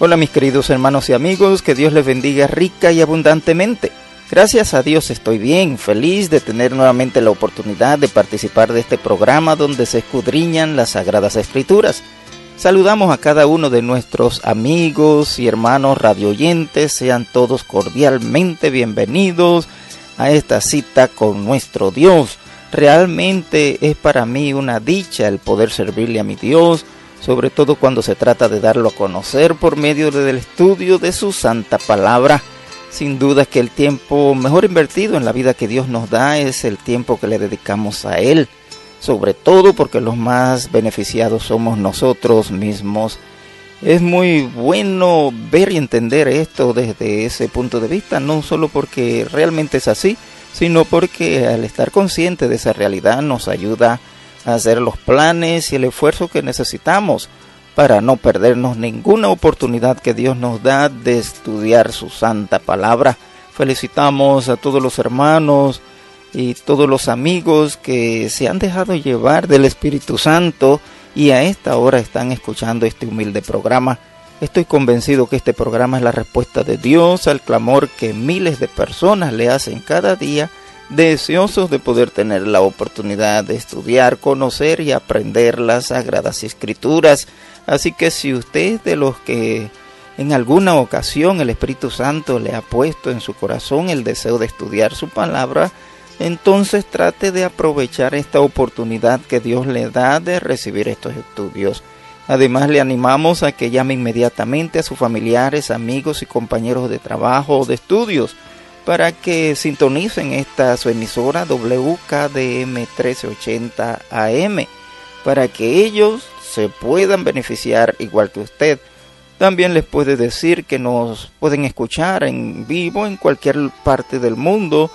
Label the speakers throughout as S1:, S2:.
S1: Hola mis queridos hermanos y amigos, que Dios les bendiga rica y abundantemente. Gracias a Dios estoy bien, feliz de tener nuevamente la oportunidad de participar de este programa donde se escudriñan las Sagradas Escrituras. Saludamos a cada uno de nuestros amigos y hermanos radioyentes, sean todos cordialmente bienvenidos a esta cita con nuestro Dios. Realmente es para mí una dicha el poder servirle a mi Dios, sobre todo cuando se trata de darlo a conocer por medio del estudio de su santa palabra. Sin duda que el tiempo mejor invertido en la vida que Dios nos da es el tiempo que le dedicamos a Él, sobre todo porque los más beneficiados somos nosotros mismos. Es muy bueno ver y entender esto desde ese punto de vista, no solo porque realmente es así, sino porque al estar consciente de esa realidad nos ayuda a hacer los planes y el esfuerzo que necesitamos para no perdernos ninguna oportunidad que Dios nos da de estudiar su santa palabra. Felicitamos a todos los hermanos y todos los amigos que se han dejado llevar del Espíritu Santo y a esta hora están escuchando este humilde programa. Estoy convencido que este programa es la respuesta de Dios al clamor que miles de personas le hacen cada día, deseosos de poder tener la oportunidad de estudiar, conocer y aprender las Sagradas Escrituras. Así que si usted es de los que en alguna ocasión el Espíritu Santo le ha puesto en su corazón el deseo de estudiar su palabra, entonces trate de aprovechar esta oportunidad que Dios le da de recibir estos estudios. Además, le animamos a que llame inmediatamente a sus familiares, amigos y compañeros de trabajo o de estudios para que sintonicen esta su emisora WKDM 1380 AM, para que ellos se puedan beneficiar igual que usted. También les puede decir que nos pueden escuchar en vivo en cualquier parte del mundo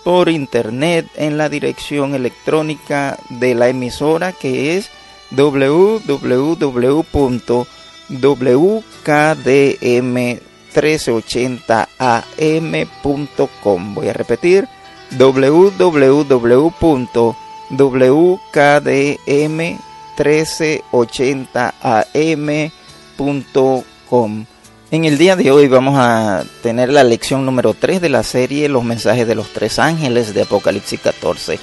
S1: por internet en la dirección electrónica de la emisora, que es www.wkdm1380am.com. Voy a repetir, www.wkdm1380am.com. En el día de hoy vamos a tener la lección número 3 de la serie Los mensajes de los tres ángeles de Apocalipsis 14.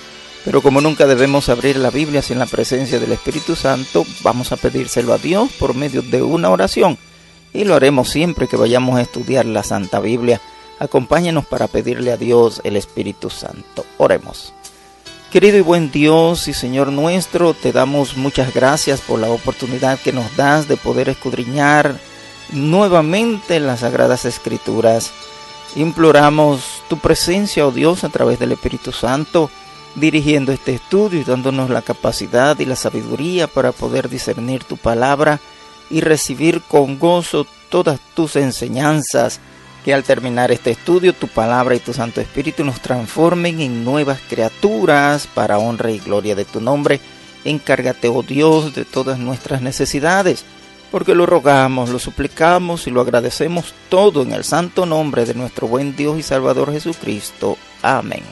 S1: Pero como nunca debemos abrir la Biblia sin la presencia del Espíritu Santo, vamos a pedírselo a Dios por medio de una oración. Y lo haremos siempre que vayamos a estudiar la Santa Biblia. Acompáñenos para pedirle a Dios el Espíritu Santo. Oremos. Querido y buen Dios y Señor nuestro, te damos muchas gracias por la oportunidad que nos das de poder escudriñar nuevamente las Sagradas Escrituras. Imploramos tu presencia, oh Dios, a través del Espíritu Santo, dirigiendo este estudio y dándonos la capacidad y la sabiduría para poder discernir tu palabra y recibir con gozo todas tus enseñanzas, que al terminar este estudio tu palabra y tu Santo Espíritu nos transformen en nuevas criaturas para honra y gloria de tu nombre. Encárgate, oh Dios, de todas nuestras necesidades, porque lo rogamos, lo suplicamos y lo agradecemos todo en el santo nombre de nuestro buen Dios y Salvador Jesucristo. Amén.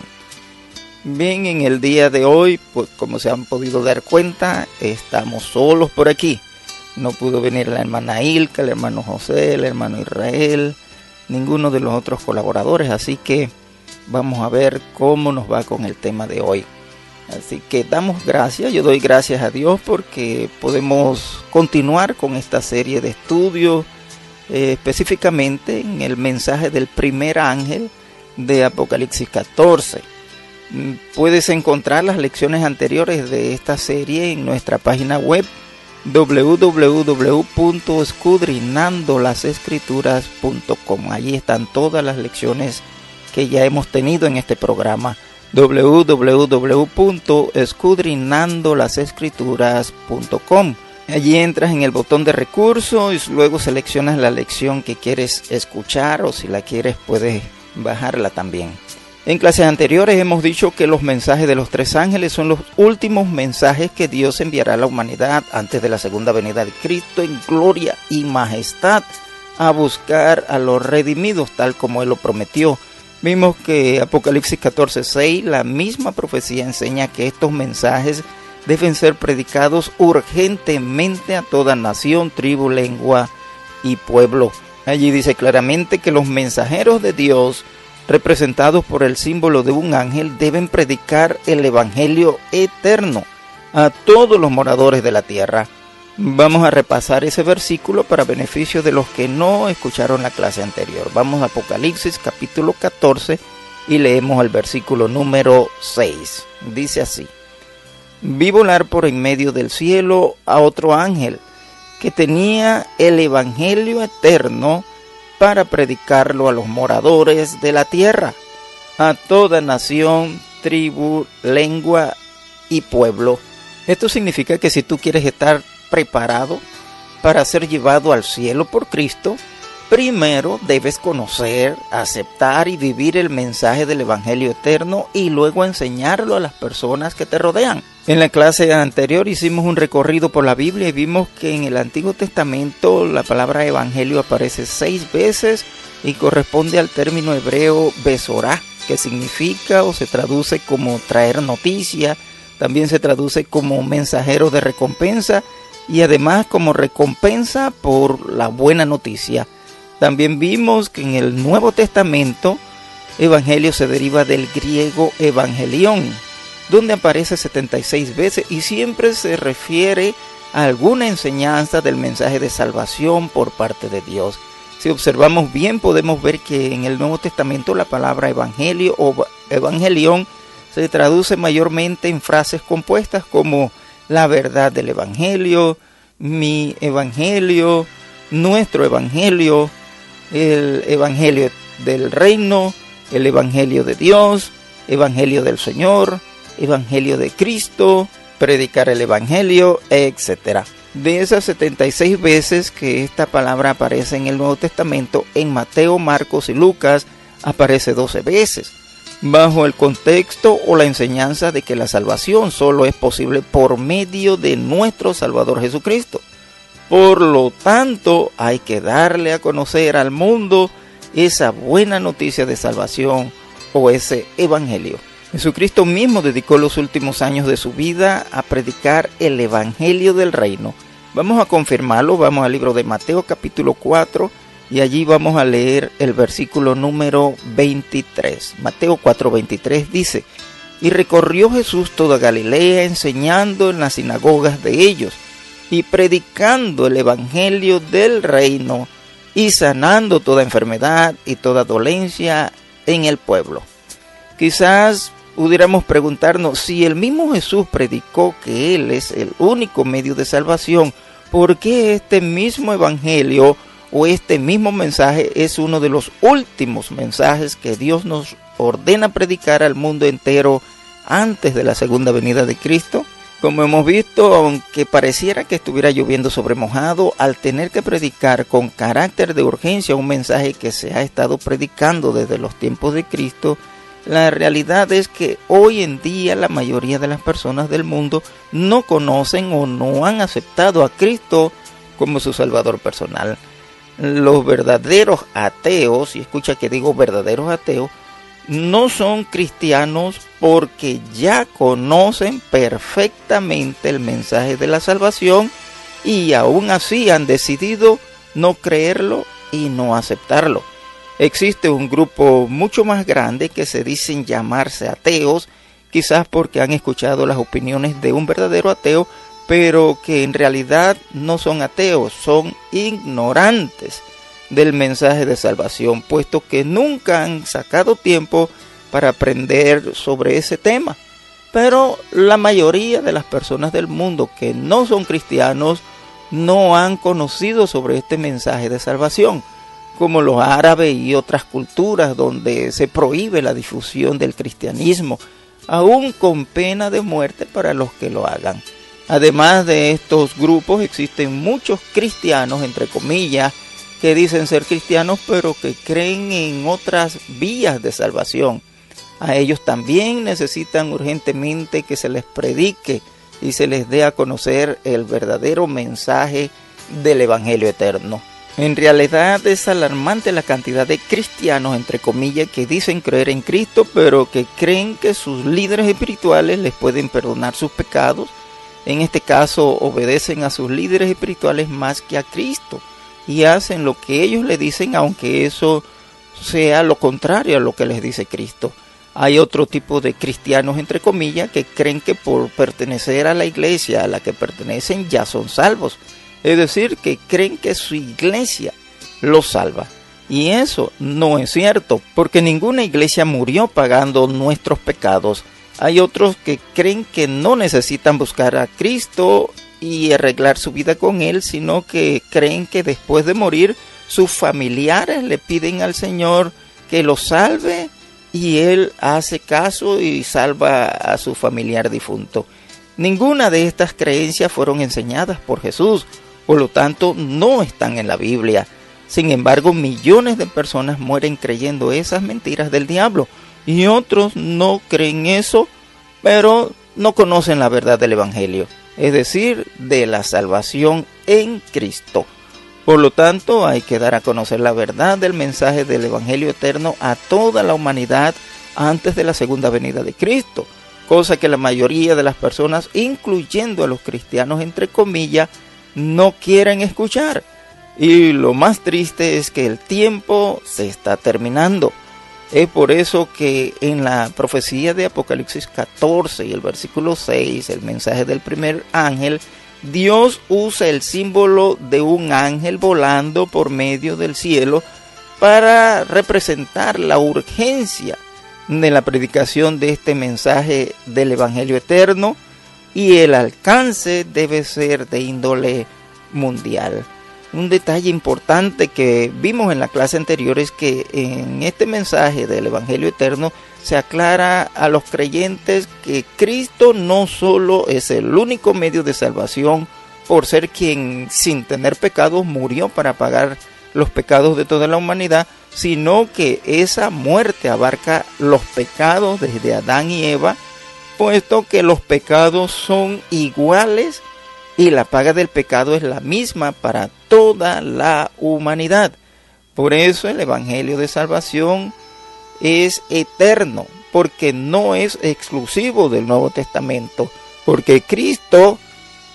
S1: Bien, en el día de hoy, pues como se han podido dar cuenta, estamos solos por aquí. No pudo venir la hermana Ilka, el hermano José, el hermano Israel, ninguno de los otros colaboradores, así que vamos a ver cómo nos va con el tema de hoy. Así que damos gracias, yo doy gracias a Dios porque podemos continuar con esta serie de estudios, específicamente en el mensaje del primer ángel de Apocalipsis 14. Puedes encontrar las lecciones anteriores de esta serie en nuestra página web www.escudriñandolasescrituras.com. Allí están todas las lecciones que ya hemos tenido en este programa. www.escudriñandolasescrituras.com. Allí entras en el botón de recursos y luego seleccionas la lección que quieres escuchar, o si la quieres puedes bajarla también. En clases anteriores hemos dicho que los mensajes de los tres ángeles son los últimos mensajes que Dios enviará a la humanidad antes de la segunda venida de Cristo en gloria y majestad, a buscar a los redimidos tal como Él lo prometió. Vimos que Apocalipsis 14:6, la misma profecía enseña que estos mensajes deben ser predicados urgentemente a toda nación, tribu, lengua y pueblo. Allí dice claramente que los mensajeros de Dios, representados por el símbolo de un ángel, deben predicar el evangelio eterno a todos los moradores de la tierra. Vamos a repasar ese versículo para beneficio de los que no escucharon la clase anterior. Vamos a Apocalipsis capítulo 14 y leemos el versículo número 6. Dice así: vi volar por en medio del cielo a otro ángel que tenía el evangelio eterno para predicarlo a los moradores de la tierra, a toda nación, tribu, lengua y pueblo. Esto significa que si tú quieres estar preparado para ser llevado al cielo por Cristo, primero debes conocer, aceptar y vivir el mensaje del evangelio eterno y luego enseñarlo a las personas que te rodean. En la clase anterior hicimos un recorrido por la Biblia y vimos que en el Antiguo Testamento la palabra evangelio aparece 6 veces y corresponde al término hebreo besorá, que significa o se traduce como traer noticia, también se traduce como mensajero de recompensa y además como recompensa por la buena noticia. También vimos que en el Nuevo Testamento evangelio se deriva del griego evangelión, donde aparece 76 veces y siempre se refiere a alguna enseñanza del mensaje de salvación por parte de Dios. Si observamos bien, podemos ver que en el Nuevo Testamento la palabra evangelio o evangelión se traduce mayormente en frases compuestas como la verdad del evangelio, mi evangelio, nuestro evangelio, el evangelio del reino, el evangelio de Dios, evangelio del Señor, evangelio de Cristo, predicar el evangelio, etc. De esas 76 veces que esta palabra aparece en el Nuevo Testamento, en Mateo, Marcos y Lucas aparece 12 veces, bajo el contexto o la enseñanza de que la salvación solo es posible por medio de nuestro Salvador Jesucristo. Por lo tanto, hay que darle a conocer al mundo esa buena noticia de salvación o ese evangelio. Jesucristo mismo dedicó los últimos años de su vida a predicar el evangelio del reino. Vamos a confirmarlo, vamos al libro de Mateo capítulo 4 y allí vamos a leer el versículo número 23. Mateo 4:23 dice: y recorrió Jesús toda Galilea enseñando en las sinagogas de ellos y predicando el evangelio del reino y sanando toda enfermedad y toda dolencia en el pueblo. Quizás pudiéramos preguntarnos, si el mismo Jesús predicó que Él es el único medio de salvación, ¿por qué este mismo evangelio o este mismo mensaje es uno de los últimos mensajes que Dios nos ordena predicar al mundo entero antes de la segunda venida de Cristo? Como hemos visto, aunque pareciera que estuviera lloviendo sobre mojado, al tener que predicar con carácter de urgencia un mensaje que se ha estado predicando desde los tiempos de Cristo, la realidad es que hoy en día la mayoría de las personas del mundo no conocen o no han aceptado a Cristo como su Salvador personal. Los verdaderos ateos, y escucha que digo verdaderos ateos, no son cristianos porque ya conocen perfectamente el mensaje de la salvación y aún así han decidido no creerlo y no aceptarlo. Existe un grupo mucho más grande que se dicen llamarse ateos, quizás porque han escuchado las opiniones de un verdadero ateo, pero que en realidad no son ateos, son ignorantes del mensaje de salvación, puesto que nunca han sacado tiempo para aprender sobre ese tema. Pero la mayoría de las personas del mundo que no son cristianos no han conocido sobre este mensaje de salvación, como los árabes y otras culturas donde se prohíbe la difusión del cristianismo, aún con pena de muerte para los que lo hagan. Además de estos grupos existen muchos cristianos, entre comillas, que dicen ser cristianos pero que creen en otras vías de salvación. A ellos también necesitan urgentemente que se les predique y se les dé a conocer el verdadero mensaje del evangelio eterno. En realidad es alarmante la cantidad de cristianos, entre comillas, que dicen creer en Cristo, pero que creen que sus líderes espirituales les pueden perdonar sus pecados. En este caso, obedecen a sus líderes espirituales más que a Cristo. y hacen lo que ellos le dicen, aunque eso sea lo contrario a lo que les dice Cristo. Hay otro tipo de cristianos, entre comillas, que creen que por pertenecer a la iglesia a la que pertenecen ya son salvos. Es decir, que creen que su iglesia los salva. Y eso no es cierto, porque ninguna iglesia murió pagando nuestros pecados. Hay otros que creen que no necesitan buscar a Cristo y arreglar su vida con Él, sino que creen que después de morir, sus familiares le piden al Señor que los salve y Él hace caso y salva a su familiar difunto. Ninguna de estas creencias fueron enseñadas por Jesús, por lo tanto no están en la Biblia. Sin embargo, millones de personas mueren creyendo esas mentiras del diablo, y otros no creen eso, pero no conocen la verdad del Evangelio, es decir, de la salvación en Cristo. Por lo tanto, hay que dar a conocer la verdad del mensaje del Evangelio eterno a toda la humanidad antes de la segunda venida de Cristo, cosa que la mayoría de las personas, incluyendo a los cristianos entre comillas, no quieren escuchar. Y lo más triste es que el tiempo se está terminando. Es por eso que en la profecía de Apocalipsis 14 y el versículo 6, el mensaje del primer ángel, Dios usa el símbolo de un ángel volando por medio del cielo para representar la urgencia de la predicación de este mensaje del Evangelio eterno, y el alcance debe ser de índole mundial. Un detalle importante que vimos en la clase anterior es que en este mensaje del Evangelio eterno se aclara a los creyentes que Cristo no solo es el único medio de salvación por ser quien sin tener pecados murió para pagar los pecados de toda la humanidad, sino que esa muerte abarca los pecados desde Adán y Eva, puesto que los pecados son iguales y la paga del pecado es la misma para toda la humanidad. Por eso el Evangelio de Salvación es eterno, porque no es exclusivo del Nuevo Testamento, porque Cristo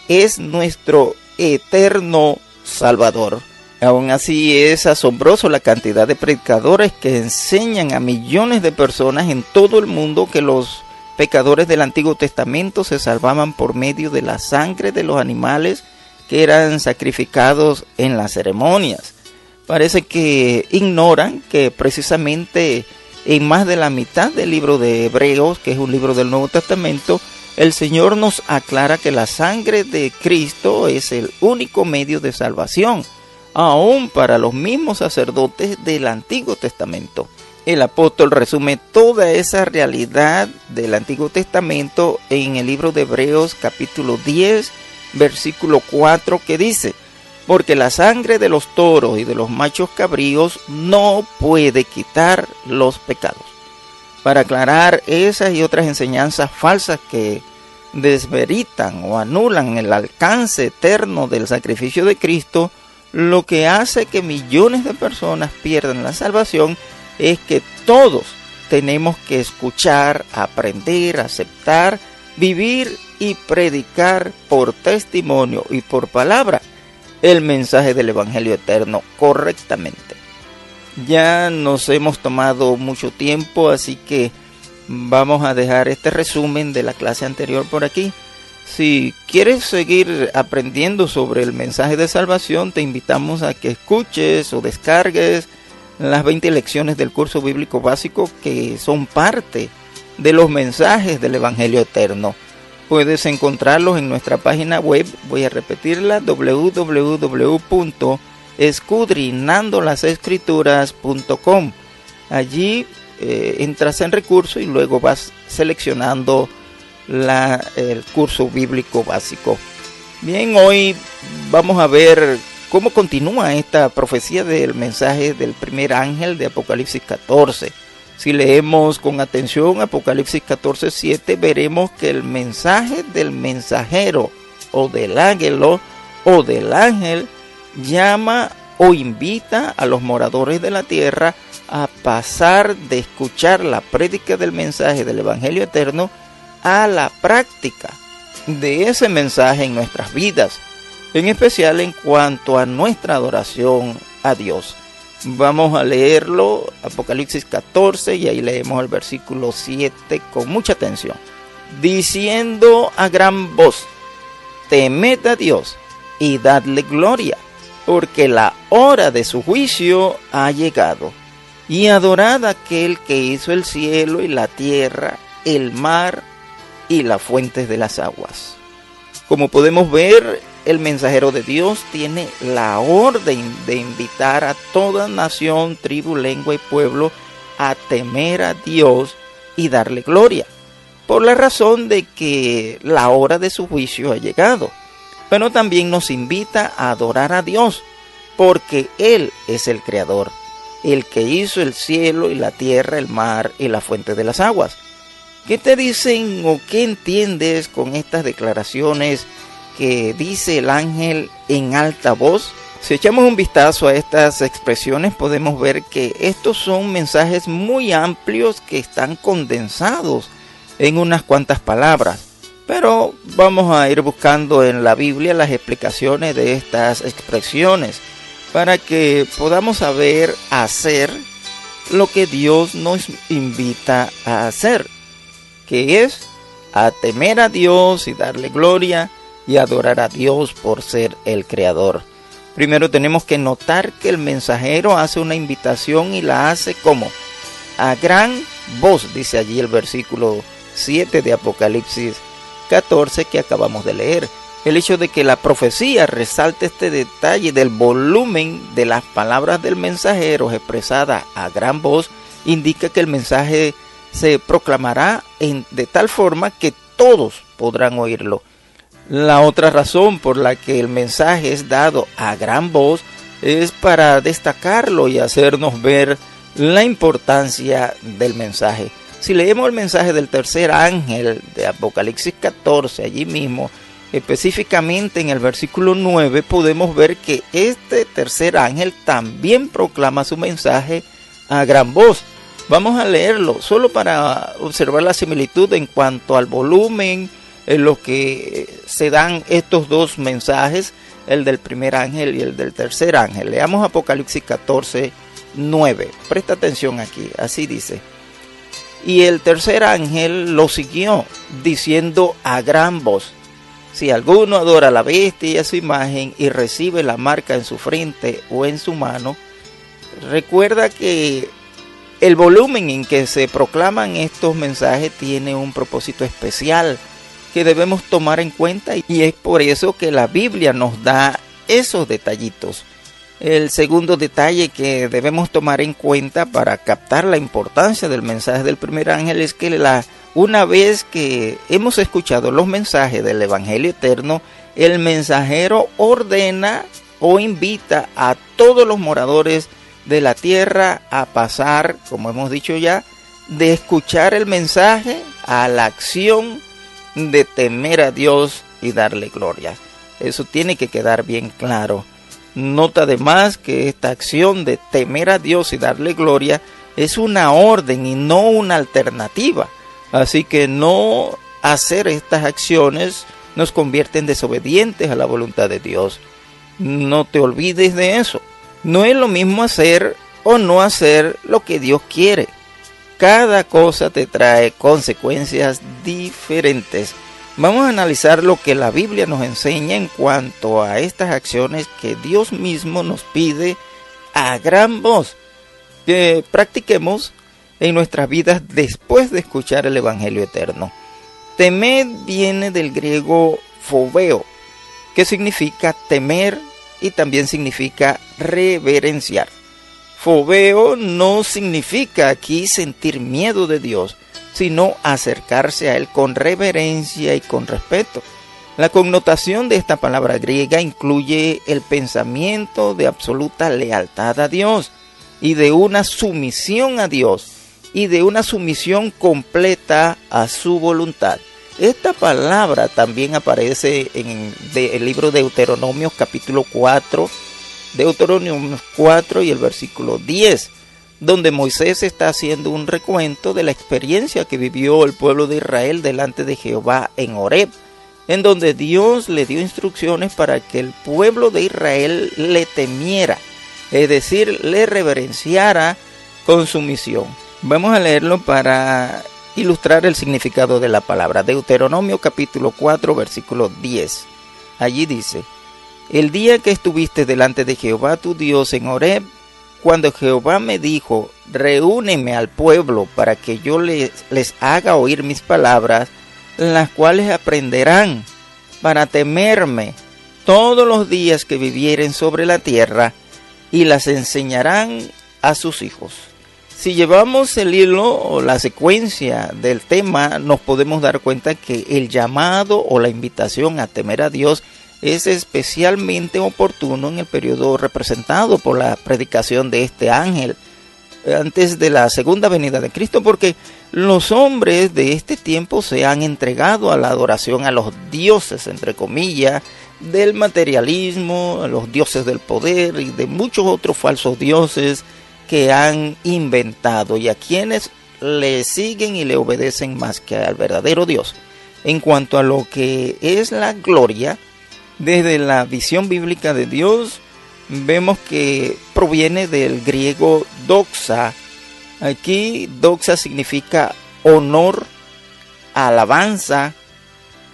S1: es nuestro eterno Salvador. Aún así es asombroso la cantidad de predicadores que enseñan a millones de personas en todo el mundo que los pecadores del Antiguo Testamento se salvaban por medio de la sangre de los animales que eran sacrificados en las ceremonias. Parece que ignoran que precisamente en más de la mitad del libro de Hebreos, que es un libro del Nuevo Testamento, el Señor nos aclara que la sangre de Cristo es el único medio de salvación, aún para los mismos sacerdotes del Antiguo Testamento. El apóstol resume toda esa realidad del Antiguo Testamento en el libro de Hebreos capítulo 10, versículo 4, que dice: porque la sangre de los toros y de los machos cabríos no puede quitar los pecados. Para aclarar esas y otras enseñanzas falsas que desmeritan o anulan el alcance eterno del sacrificio de Cristo, lo que hace que millones de personas pierdan la salvación es que todos tenemos que escuchar, aprender, aceptar, vivir y predicar por testimonio y por palabra el mensaje del Evangelio eterno correctamente. Ya nos hemos tomado mucho tiempo, así que vamos a dejar este resumen de la clase anterior por aquí. Si quieres seguir aprendiendo sobre el mensaje de salvación, te invitamos a que escuches o descargues las 20 lecciones del curso bíblico básico que son parte de los mensajes del Evangelio eterno. Puedes encontrarlos en nuestra página web, voy a repetirla, www.escudrinandolasescrituras.com. Allí entras en recursos y luego vas seleccionando el curso bíblico básico. Bien, hoy vamos a ver cómo continúa esta profecía del mensaje del primer ángel de Apocalipsis 14. Si leemos con atención Apocalipsis 14:7, veremos que el mensaje del mensajero o del ángel llama o invita a los moradores de la tierra a pasar de escuchar la prédica del mensaje del Evangelio eterno a la práctica de ese mensaje en nuestras vidas. en especial en cuanto a nuestra adoración a Dios. Vamos a leerlo, Apocalipsis 14, y ahí leemos el versículo 7 con mucha atención. Diciendo a gran voz: temed a Dios y dadle gloria, porque la hora de su juicio ha llegado. Y adorad a aquel que hizo el cielo y la tierra, el mar y las fuentes de las aguas. Como podemos ver, el mensajero de Dios tiene la orden de invitar a toda nación, tribu, lengua y pueblo a temer a Dios y darle gloria, por la razón de que la hora de su juicio ha llegado. Pero también nos invita a adorar a Dios, porque Él es el Creador, el que hizo el cielo y la tierra, el mar y la fuente de las aguas. ¿Qué te dicen o qué entiendes con estas declaraciones que dice el ángel en alta voz? Si echamos un vistazo a estas expresiones, podemos ver que estos son mensajes muy amplios que están condensados en unas cuantas palabras. Pero vamos a ir buscando en la Biblia las explicaciones de estas expresiones para que podamos saber hacer lo que Dios nos invita a hacer, que es a temer a Dios y darle gloria y adorar a Dios por ser el Creador. Primero tenemos que notar que el mensajero hace una invitación y la hace como a gran voz, dice allí el versículo 7 de Apocalipsis 14 que acabamos de leer. El hecho de que la profecía resalte este detalle del volumen de las palabras del mensajero expresada a gran voz indica que el mensaje se proclamará de tal forma que todos podrán oírlo. La otra razón por la que el mensaje es dado a gran voz es para destacarlo y hacernos ver la importancia del mensaje. Si leemos el mensaje del tercer ángel de Apocalipsis 14, allí mismo, específicamente en el versículo 9, podemos ver que este tercer ángel también proclama su mensaje a gran voz. Vamos a leerlo solo para observar la similitud en cuanto al volumen en lo que se dan estos dos mensajes, el del primer ángel y el del tercer ángel. Leamos Apocalipsis 14, 9. Presta atención aquí, así dice: y el tercer ángel lo siguió, diciendo a gran voz: si alguno adora a la bestia y a su imagen y recibe la marca en su frente o en su mano. Recuerda que el volumen en que se proclaman estos mensajes tiene un propósito especial que debemos tomar en cuenta, y es por eso que la Biblia nos da esos detallitos. El segundo detalle que debemos tomar en cuenta para captar la importancia del mensaje del primer ángel es que una vez que hemos escuchado los mensajes del Evangelio eterno, el mensajero ordena o invita a todos los moradores de la tierra a pasar, como hemos dicho ya, de escuchar el mensaje a la acción de temer a Dios y darle gloria. Eso tiene que quedar bien claro. Nota además que esta acción de temer a Dios y darle gloria es una orden y no una alternativa. Así que no hacer estas acciones nos convierte en desobedientes a la voluntad de Dios. No te olvides de eso. No es lo mismo hacer o no hacer lo que Dios quiere. Cada cosa te trae consecuencias diferentes. Vamos a analizar lo que la Biblia nos enseña en cuanto a estas acciones que Dios mismo nos pide a gran voz que practiquemos en nuestras vidas después de escuchar el Evangelio eterno. Temed viene del griego phobeo, que significa temer y también significa reverenciar. Phobeo no significa aquí sentir miedo de Dios, sino acercarse a Él con reverencia y con respeto. La connotación de esta palabra griega incluye el pensamiento de absoluta lealtad a Dios y de una sumisión a Dios y de una sumisión completa a su voluntad. Esta palabra también aparece en el libro de Deuteronomio capítulo 4, Deuteronomio 4 y el versículo 10, donde Moisés está haciendo un recuento de la experiencia que vivió el pueblo de Israel delante de Jehová en Horeb, en donde Dios le dio instrucciones para que el pueblo de Israel le temiera, es decir, le reverenciara con sumisión. Vamos a leerlo para ilustrar el significado de la palabra. Deuteronomio capítulo 4, versículo 10. Allí dice: el día que estuviste delante de Jehová tu Dios en Horeb, cuando Jehová me dijo, reúneme al pueblo para que yo les haga oír mis palabras, las cuales aprenderán para temerme todos los días que vivieren sobre la tierra, y las enseñarán a sus hijos. Si llevamos el hilo o la secuencia del tema, nos podemos dar cuenta que el llamado o la invitación a temer a Dios es especialmente oportuno en el periodo representado por la predicación de este ángel antes de la segunda venida de Cristo, porque los hombres de este tiempo se han entregado a la adoración a los dioses, entre comillas, del materialismo, a los dioses del poder y de muchos otros falsos dioses que han inventado, y a quienes le siguen y le obedecen más que al verdadero Dios. En cuanto a lo que es la gloria, desde la visión bíblica de Dios, vemos que proviene del griego doxa. Aquí doxa significa honor, alabanza,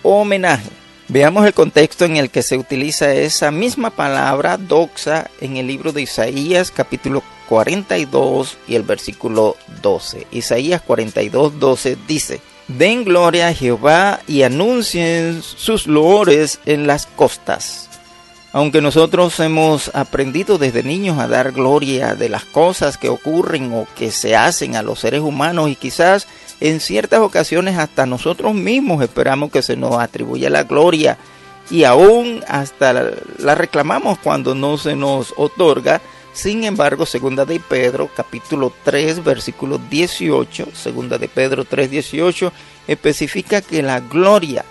S1: homenaje. Veamos el contexto en el que se utiliza esa misma palabra doxa en el libro de Isaías capítulo 42 y el versículo 12. Isaías 42, 12 dice: den gloria a Jehová y anuncien sus loores en las costas. Aunque nosotros hemos aprendido desde niños a dar gloria de las cosas que ocurren o que se hacen a los seres humanos, y quizás en ciertas ocasiones hasta nosotros mismos esperamos que se nos atribuya la gloria y aún hasta la reclamamos cuando no se nos otorga. Sin embargo, segunda de Pedro, capítulo 3, versículo 18, segunda de Pedro 3, 18, especifica que la gloria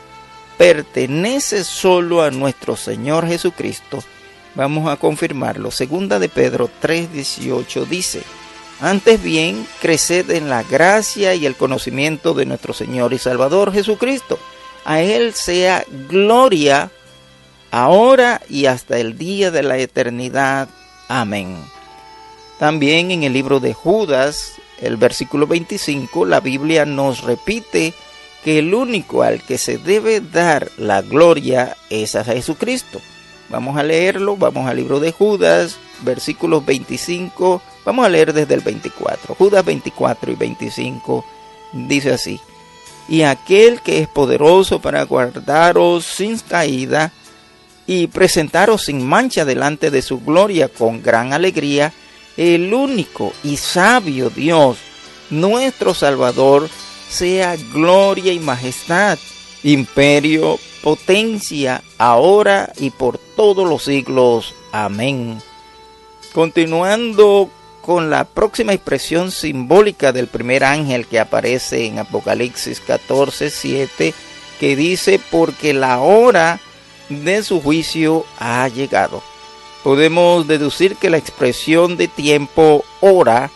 S1: pertenece solo a nuestro Señor Jesucristo. Vamos a confirmarlo. Segunda de Pedro 3, 18 dice: antes bien, creced en la gracia y el conocimiento de nuestro Señor y Salvador Jesucristo. A Él sea gloria ahora y hasta el día de la eternidad. Amén. También en el libro de Judas, el versículo 25, la Biblia nos repite que el único al que se debe dar la gloria es a Jesucristo. Vamos a leerlo, vamos al libro de Judas, versículos 25, vamos a leer desde el 24. Judas 24 y 25 dice así: y aquel que es poderoso para guardaros sin caída y presentaros sin mancha delante de su gloria con gran alegría, el único y sabio Dios, nuestro Salvador, sea gloria y majestad, imperio, potencia, ahora y por todos los siglos. Amén. Continuando con la próxima expresión simbólica del primer ángel que aparece en Apocalipsis 14, 7, que dice: porque la hora de su juicio ha llegado. Podemos deducir que la expresión de tiempo, hora,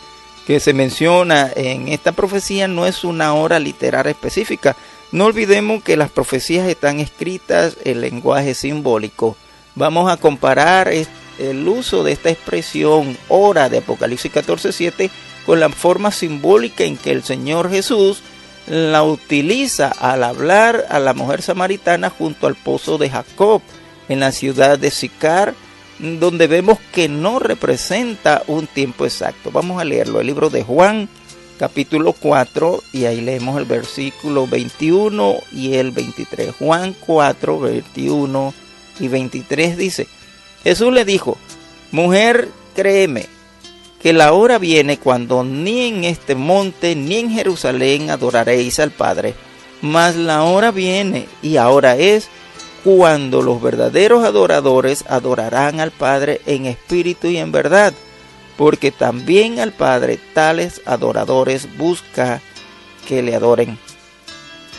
S1: que se menciona en esta profecía no es una hora literal específica. No olvidemos que las profecías están escritas en lenguaje simbólico. Vamos a comparar el uso de esta expresión hora de Apocalipsis 14:7 con la forma simbólica en que el Señor Jesús la utiliza al hablar a la mujer samaritana junto al pozo de Jacob en la ciudad de Sicar, donde vemos que no representa un tiempo exacto. Vamos a leerlo, el libro de Juan capítulo 4, y ahí leemos el versículo 21 y el 23. Juan 4, 21 y 23 dice: Jesús le dijo: mujer, créeme que la hora viene cuando ni en este monte ni en Jerusalén adoraréis al Padre, mas la hora viene y ahora es cuando los verdaderos adoradores adorarán al Padre en espíritu y en verdad, porque también al Padre tales adoradores busca que le adoren.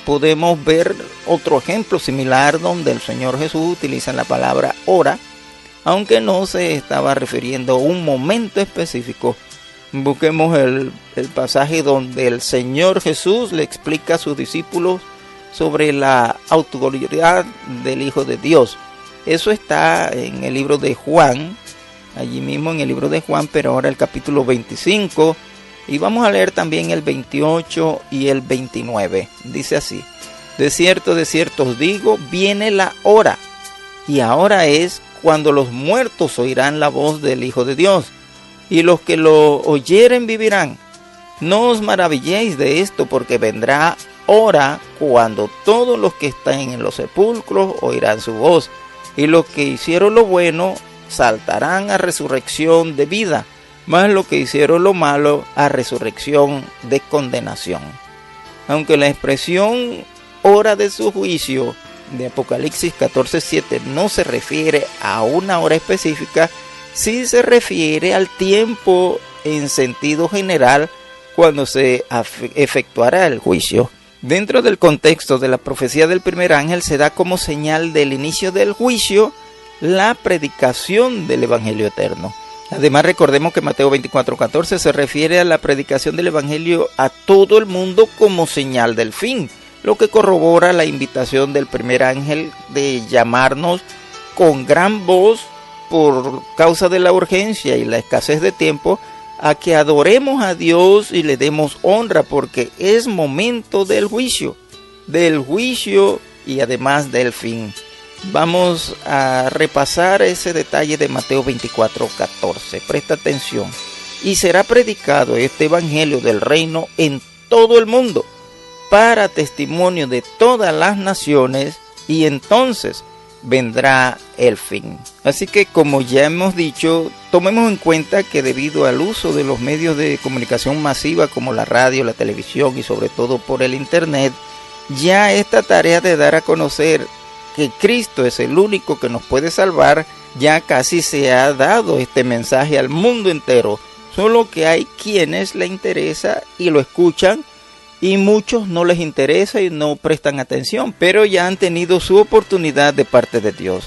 S1: Podemos ver otro ejemplo similar donde el Señor Jesús utiliza la palabra hora, aunque no se estaba refiriendo a un momento específico. Busquemos el pasaje donde el Señor Jesús le explica a sus discípulos sobre la autoridad del Hijo de Dios. Eso está en el libro de Juan, allí mismo en el libro de Juan, pero ahora el capítulo 25, y vamos a leer también el 28 y el 29. Dice así: de cierto os digo, viene la hora, y ahora es cuando los muertos oirán la voz del Hijo de Dios, y los que lo oyeren vivirán. No os maravilléis de esto, porque vendrá hora cuando todos los que están en los sepulcros oirán su voz, y los que hicieron lo bueno saltarán a resurrección de vida, mas los que hicieron lo malo a resurrección de condenación. Aunque la expresión hora de su juicio de Apocalipsis 14:7 no se refiere a una hora específica, sí se refiere al tiempo en sentido general cuando se efectuará el juicio. Dentro del contexto de la profecía del primer ángel se da como señal del inicio del juicio la predicación del Evangelio eterno. Además, recordemos que Mateo 24:14 se refiere a la predicación del Evangelio a todo el mundo como señal del fin, lo que corrobora la invitación del primer ángel de llamarnos con gran voz por causa de la urgencia y la escasez de tiempo a que adoremos a Dios y le demos honra, porque es momento del juicio y además del fin. Vamos a repasar ese detalle de Mateo 24:14. Presta atención. Y será predicado este evangelio del reino en todo el mundo, para testimonio de todas las naciones, y entonces vendrá el fin. Así que, como ya hemos dicho, tomemos en cuenta que debido al uso de los medios de comunicación masiva como la radio, la televisión y sobre todo por el internet, ya esta tarea de dar a conocer que Cristo es el único que nos puede salvar, ya casi se ha dado este mensaje al mundo entero, solo que hay quienes le interesa y lo escuchan, y muchos no les interesa y no prestan atención, pero ya han tenido su oportunidad de parte de Dios.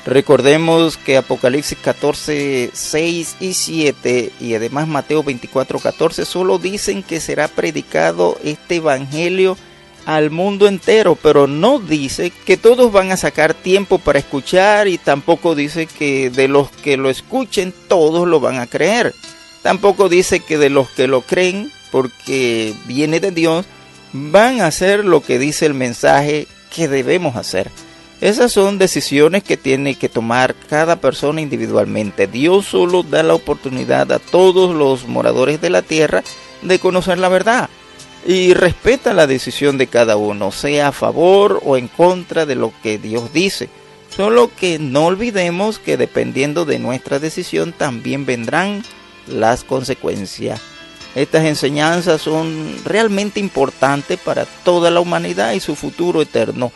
S1: Recordemos que Apocalipsis 14:6 y 7 y además Mateo 24:14 solo dicen que será predicado este evangelio al mundo entero, pero no dice que todos van a sacar tiempo para escuchar, y tampoco dice que de los que lo escuchen todos lo van a creer. Tampoco dice que de los que lo creen, porque viene de Dios, van a hacer lo que dice el mensaje que debemos hacer. Esas son decisiones que tiene que tomar cada persona individualmente. Dios solo da la oportunidad a todos los moradores de la tierra de conocer la verdad, y respeta la decisión de cada uno, sea a favor o en contra de lo que Dios dice. Solo que no olvidemos que dependiendo de nuestra decisión también vendrán las consecuencias. Estas enseñanzas son realmente importantes para toda la humanidad y su futuro eterno.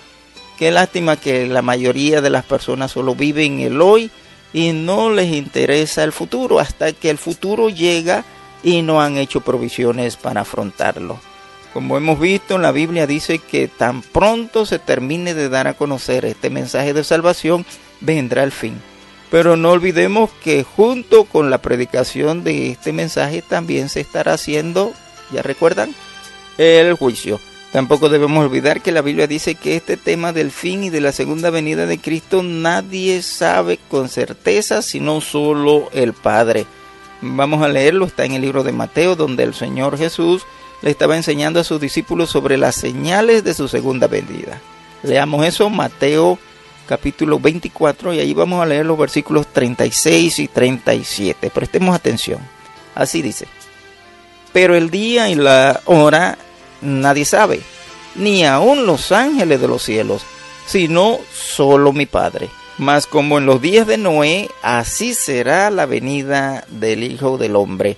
S1: Qué lástima que la mayoría de las personas solo viven el hoy y no les interesa el futuro, hasta que el futuro llega y no han hecho provisiones para afrontarlo. Como hemos visto, la Biblia dice que tan pronto se termine de dar a conocer este mensaje de salvación, vendrá el fin. Pero no olvidemos que junto con la predicación de este mensaje también se estará haciendo, ¿ya recuerdan?, el juicio. Tampoco debemos olvidar que la Biblia dice que este tema del fin y de la segunda venida de Cristo nadie sabe con certeza sino solo el Padre. Vamos a leerlo, está en el libro de Mateo, donde el Señor Jesús le estaba enseñando a sus discípulos sobre las señales de su segunda venida. Leamos eso, Mateo capítulo 24, y ahí vamos a leer los versículos 36 y 37. Prestemos atención. Así dice: pero el día y la hora nadie sabe, ni aun los ángeles de los cielos, sino solo mi Padre. Mas como en los días de Noé, así será la venida del Hijo del Hombre.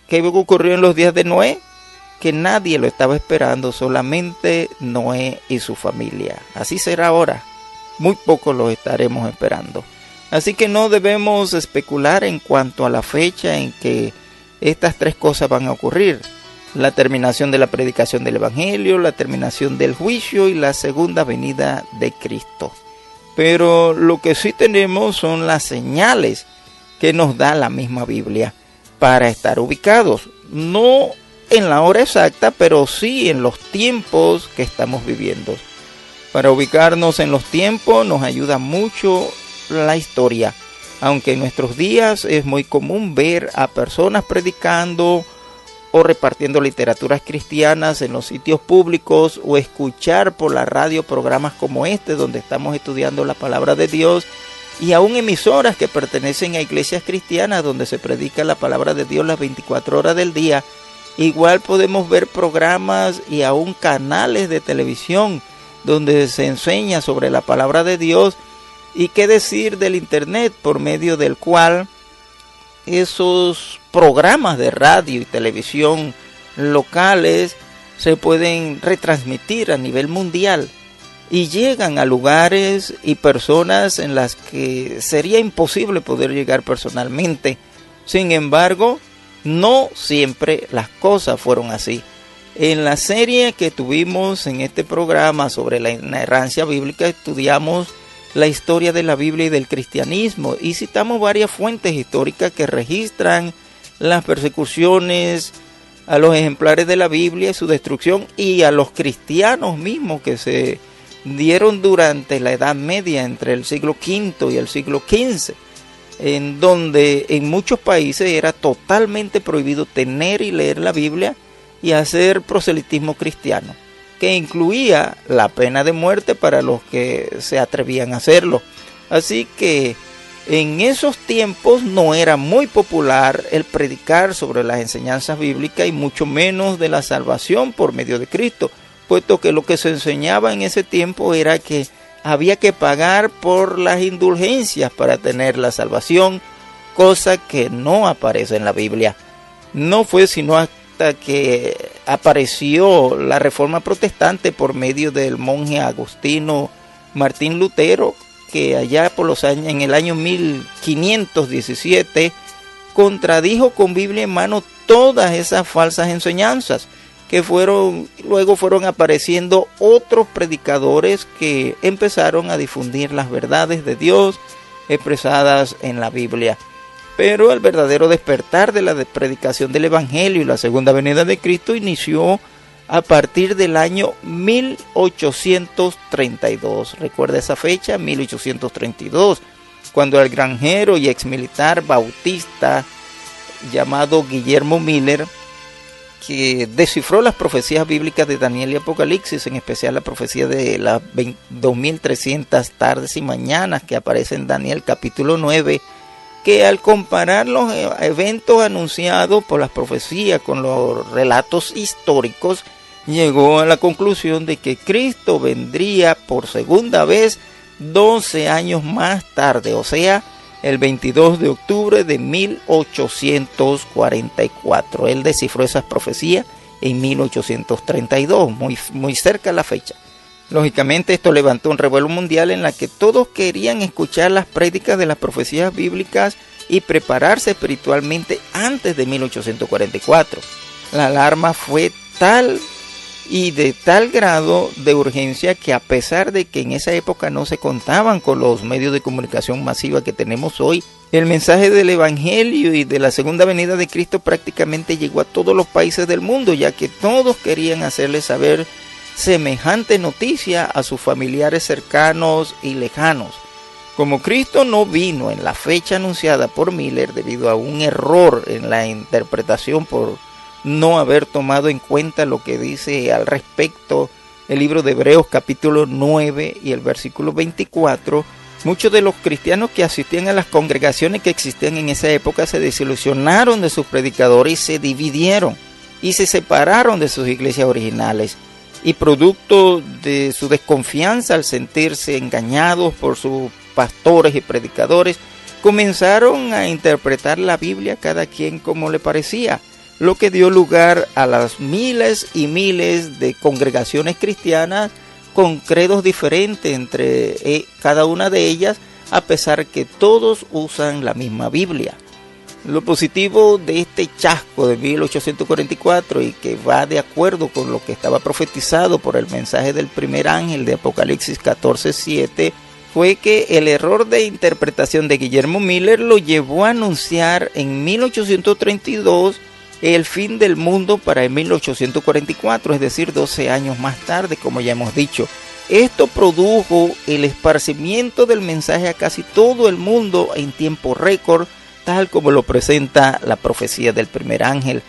S1: ¿Qué ocurrió en los días de Noé? Que nadie lo estaba esperando, solamente Noé y su familia. Así será ahora. Muy pocos los estaremos esperando. Así que no debemos especular en cuanto a la fecha en que estas tres cosas van a ocurrir: la terminación de la predicación del Evangelio, la terminación del juicio y la segunda venida de Cristo. Pero lo que sí tenemos son las señales que nos da la misma Biblia para estar ubicados. No en la hora exacta, pero sí en los tiempos que estamos viviendo. Para ubicarnos en los tiempos nos ayuda mucho la historia, aunque en nuestros días es muy común ver a personas predicando o repartiendo literaturas cristianas en los sitios públicos o escuchar por la radio programas como este donde estamos estudiando la palabra de Dios, y aún emisoras que pertenecen a iglesias cristianas donde se predica la palabra de Dios las 24 horas del día. Igual podemos ver programas y aún canales de televisión donde se enseña sobre la palabra de Dios, y qué decir del internet, por medio del cual esos programas de radio y televisión locales se pueden retransmitir a nivel mundial y llegan a lugares y personas en las que sería imposible poder llegar personalmente. Sin embargo, no siempre las cosas fueron así. En la serie que tuvimos en este programa sobre la inerrancia bíblica, estudiamos la historia de la Biblia y del cristianismo y citamos varias fuentes históricas que registran las persecuciones a los ejemplares de la Biblia, su destrucción, y a los cristianos mismos que se dieron durante la Edad Media, entre el siglo V y el siglo XV, en donde en muchos países era totalmente prohibido tener y leer la Biblia y hacer proselitismo cristiano, que incluía la pena de muerte para los que se atrevían a hacerlo. Así que en esos tiempos no era muy popular el predicar sobre las enseñanzas bíblicas y mucho menos de la salvación por medio de Cristo, puesto que lo que se enseñaba en ese tiempo era que había que pagar por las indulgencias para tener la salvación, cosa que no aparece en la Biblia. No fue sino hasta que apareció la Reforma Protestante por medio del monje agustino Martín Lutero, que allá por los años, en el año 1517, contradijo con Biblia en mano todas esas falsas enseñanzas, que luego fueron apareciendo otros predicadores que empezaron a difundir las verdades de Dios expresadas en la Biblia. Pero el verdadero despertar de la predicación del Evangelio y la segunda venida de Cristo inició a partir del año 1832. Recuerda esa fecha, 1832, cuando el granjero y exmilitar bautista llamado Guillermo Miller, que descifró las profecías bíblicas de Daniel y Apocalipsis, en especial la profecía de las 2300 tardes y mañanas que aparece en Daniel capítulo 9, que al comparar los eventos anunciados por las profecías con los relatos históricos, llegó a la conclusión de que Cristo vendría por segunda vez 12 años más tarde, o sea, el 22 de octubre de 1844. Él descifró esas profecías en 1832, muy cerca de la fecha. Lógicamente esto levantó un revuelo mundial en la que todos querían escuchar las prédicas de las profecías bíblicas y prepararse espiritualmente antes de 1844. La alarma fue tal y de tal grado de urgencia que, a pesar de que en esa época no se contaban con los medios de comunicación masiva que tenemos hoy, el mensaje del Evangelio y de la segunda venida de Cristo prácticamente llegó a todos los países del mundo, ya que todos querían hacerle saber semejante noticia a sus familiares cercanos y lejanos. Como Cristo no vino en la fecha anunciada por Miller debido a un error en la interpretación por no haber tomado en cuenta lo que dice al respecto el libro de Hebreos capítulo 9 y el versículo 24, muchos de los cristianos que asistían a las congregaciones que existían en esa época se desilusionaron de sus predicadores y se dividieron y se separaron de sus iglesias originales. Y producto de su desconfianza al sentirse engañados por sus pastores y predicadores, comenzaron a interpretar la Biblia cada quien como le parecía, lo que dio lugar a las miles y miles de congregaciones cristianas con credos diferentes entre cada una de ellas, a pesar que todos usan la misma Biblia. Lo positivo de este chasco de 1844, y que va de acuerdo con lo que estaba profetizado por el mensaje del primer ángel de Apocalipsis 14:7, fue que el error de interpretación de Guillermo Miller lo llevó a anunciar en 1832 el fin del mundo para el 1844, es decir, 12 años más tarde, como ya hemos dicho. Esto produjo el esparcimiento del mensaje a casi todo el mundo en tiempo récord, tal como lo presenta la profecía del primer ángel.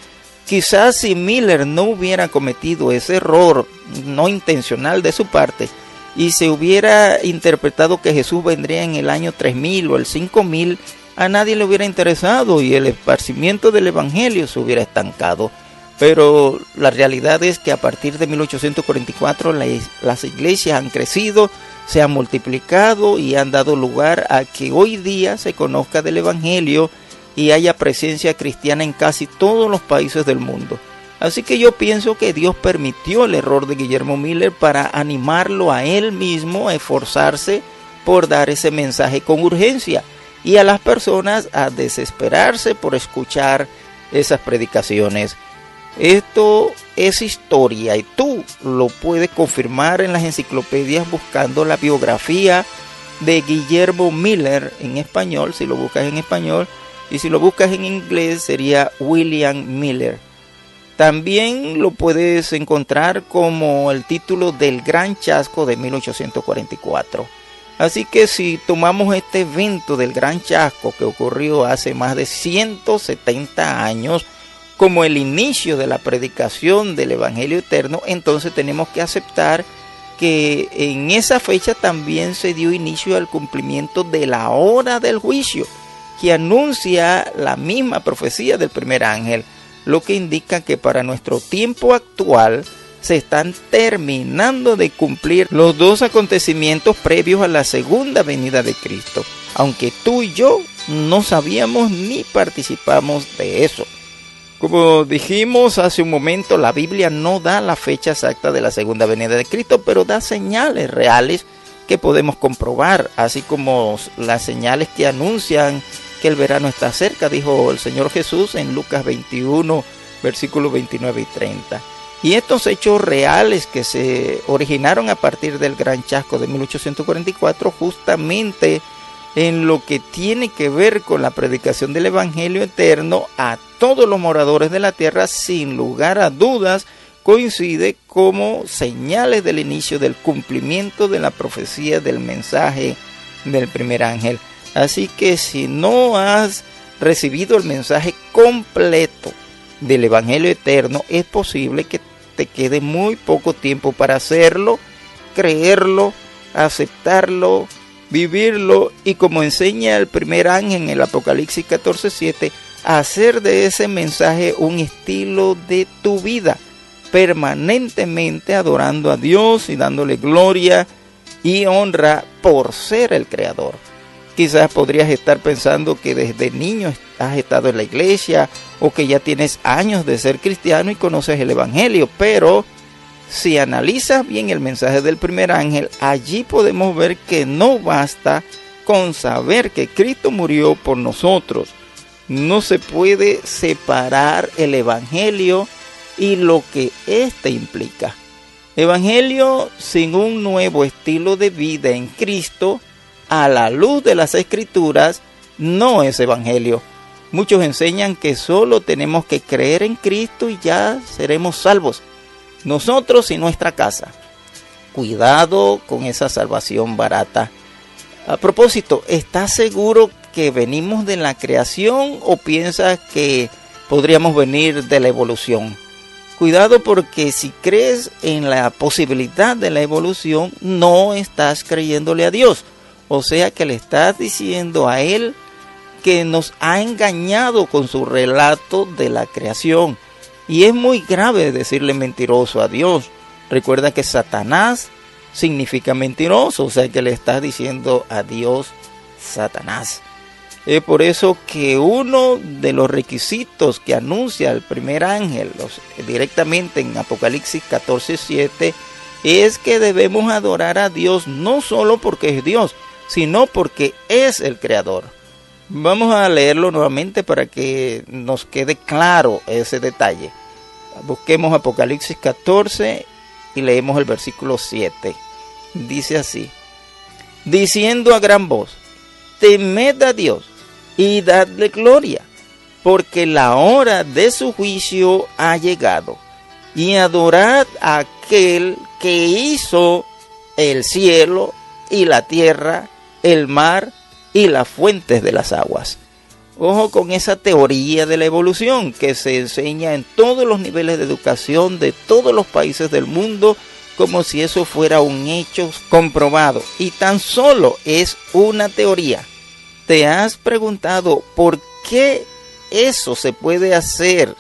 S1: Quizás si Miller no hubiera cometido ese error no intencional de su parte y se hubiera interpretado que Jesús vendría en el año 3000 o el 5000, a nadie le hubiera interesado y el esparcimiento del evangelio se hubiera estancado. Pero la realidad es que a partir de 1844 las iglesias han crecido, se han multiplicado y han dado lugar a que hoy día se conozca del evangelio y haya presencia cristiana en casi todos los países del mundo. Así que yo pienso que Dios permitió el error de Guillermo Miller para animarlo a él mismo a esforzarse por dar ese mensaje con urgencia y a las personas a desesperarse por escuchar esas predicaciones. Esto es historia y tú lo puedes confirmar en las enciclopedias buscando la biografía de Guillermo Miller en español, si lo buscas en español, y si lo buscas en inglés sería William Miller. También lo puedes encontrar como el título del Gran Chasco de 1844. Así que si tomamos este evento del Gran Chasco que ocurrió hace más de 170 años como el inicio de la predicación del Evangelio eterno, entonces tenemos que aceptar que en esa fecha también se dio inicio al cumplimiento de la hora del juicio, que anuncia la misma profecía del primer ángel, lo que indica que para nuestro tiempo actual se están terminando de cumplir los dos acontecimientos previos a la segunda venida de Cristo, aunque tú y yo no sabíamos ni participamos de eso. Como dijimos hace un momento, la Biblia no da la fecha exacta de la segunda venida de Cristo, pero da señales reales que podemos comprobar, así como las señales que anuncian que el verano está cerca, dijo el Señor Jesús en Lucas 21, versículos 29 y 30. Y estos hechos reales que se originaron a partir del Gran Chasco de 1844, justamente en lo que tiene que ver con la predicación del Evangelio eterno a todos los moradores de la tierra, sin lugar a dudas, coincide como señales del inicio del cumplimiento de la profecía del mensaje del primer ángel. Así que si no has recibido el mensaje completo del Evangelio eterno, es posible que te quede muy poco tiempo para hacerlo, creerlo, aceptarlo, vivirlo y, como enseña el primer ángel en el Apocalipsis 14:7, hacer de ese mensaje un estilo de tu vida, permanentemente adorando a Dios y dándole gloria y honra por ser el Creador. Quizás podrías estar pensando que desde niño has estado en la iglesia o que ya tienes años de ser cristiano y conoces el Evangelio, pero si analizas bien el mensaje del primer ángel, allí podemos ver que no basta con saber que Cristo murió por nosotros. No se puede separar el Evangelio y lo que éste implica. Evangelio sin un nuevo estilo de vida en Cristo, a la luz de las Escrituras, no es Evangelio. Muchos enseñan que solo tenemos que creer en Cristo y ya seremos salvos, nosotros y nuestra casa. Cuidado con esa salvación barata. A propósito, ¿estás seguro que venimos de la creación o piensas que podríamos venir de la evolución? Cuidado, porque si crees en la posibilidad de la evolución, no estás creyéndole a Dios. O sea que le estás diciendo a Él que nos ha engañado con su relato de la creación. Y es muy grave decirle mentiroso a Dios. Recuerda que Satanás significa mentiroso, o sea que le estás diciendo a Dios Satanás. Es por eso que uno de los requisitos que anuncia el primer ángel directamente en Apocalipsis 14:7 es que debemos adorar a Dios no solo porque es Dios, sino porque es el Creador. Vamos a leerlo nuevamente para que nos quede claro ese detalle. Busquemos Apocalipsis 14 y leemos el versículo 7. Dice así: diciendo a gran voz, temed a Dios y dadle gloria, porque la hora de su juicio ha llegado. Y adorad a aquel que hizo el cielo y la tierra, el mar y las fuentes de las aguas. Ojo con esa teoría de la evolución que se enseña en todos los niveles de educación de todos los países del mundo, como si eso fuera un hecho comprobado. Y tan solo es una teoría. ¿Te has preguntado por qué eso se puede hacer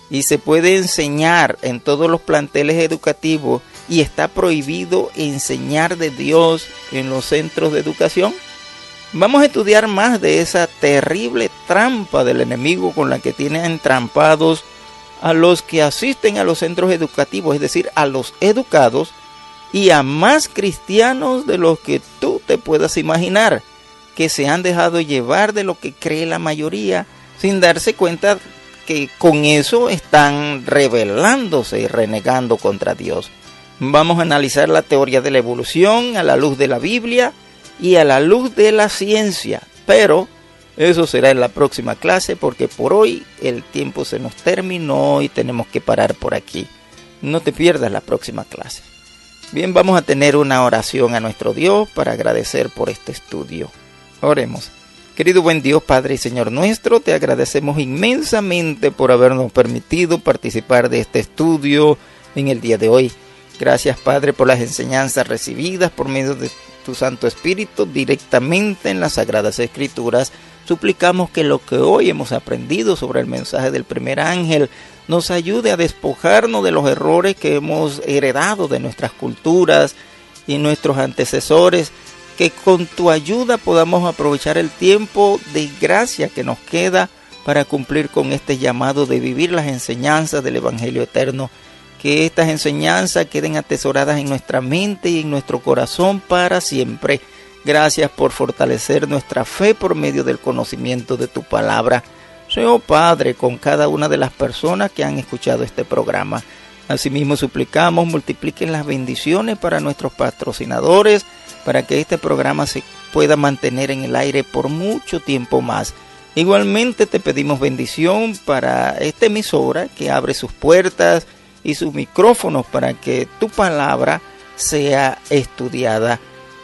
S1: y se puede enseñar en todos los planteles educativos y está prohibido enseñar de Dios en los centros de educación? Vamos a estudiar más de esa terrible trampa del enemigo con la que tienen entrampados a los que asisten a los centros educativos, es decir, a los educados y a más cristianos de los que tú te puedas imaginar, que se han dejado llevar de lo que cree la mayoría sin darse cuenta que con eso están rebelándose y renegando contra Dios. Vamos a analizar la teoría de la evolución a la luz de la Biblia y a la luz de la ciencia, pero eso será en la próxima clase porque por hoy el tiempo se nos terminó y tenemos que parar por aquí. No te pierdas la próxima clase. Bien, vamos a tener una oración a nuestro Dios para agradecer por este estudio. Oremos. Querido buen Dios, Padre y Señor nuestro, te agradecemos inmensamente por habernos permitido participar de este estudio en el día de hoy. Gracias, Padre, por las enseñanzas recibidas por medio de tu Santo Espíritu directamente en las Sagradas Escrituras. Suplicamos que lo que hoy hemos aprendido sobre el mensaje del primer ángel nos ayude a despojarnos de los errores que hemos heredado de nuestras culturas y nuestros antecesores, que con tu ayuda podamos aprovechar el tiempo de gracia que nos queda para cumplir con este llamado de vivir las enseñanzas del Evangelio eterno. Que estas enseñanzas queden atesoradas en nuestra mente y en nuestro corazón para siempre. Gracias por fortalecer nuestra fe por medio del conocimiento de tu palabra. Señor Padre, con cada una de las personas que han escuchado este programa. Asimismo suplicamos, multipliquen las bendiciones para nuestros patrocinadores, para que este programa se pueda mantener en el aire por mucho tiempo más. Igualmente te pedimos bendición para esta emisora que abre sus puertas y sus micrófonos para que tu palabra sea estudiada.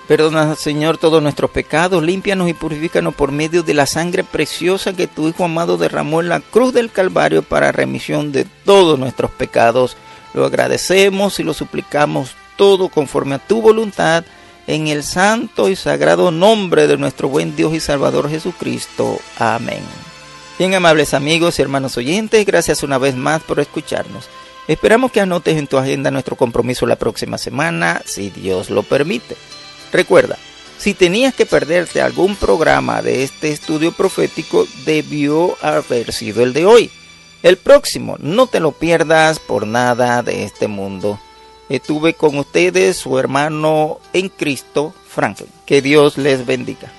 S1: Perdona, Señor, todos nuestros pecados, límpianos y purifícanos por medio de la sangre preciosa que tu Hijo amado derramó en la cruz del Calvario para remisión de todos nuestros pecados. Lo agradecemos y lo suplicamos todo conforme a tu voluntad, en el santo y sagrado nombre de nuestro buen Dios y Salvador Jesucristo. Amén. Bien, amables amigos y hermanos oyentes, gracias una vez más por escucharnos. Esperamos que anotes en tu agenda nuestro compromiso la próxima semana, si Dios lo permite. Recuerda, si tenías que perderte algún programa de este estudio profético, debió haber sido el de hoy. El próximo, no te lo pierdas por nada de este mundo. Estuve con ustedes, su hermano en Cristo, Franklin. Que Dios les bendiga.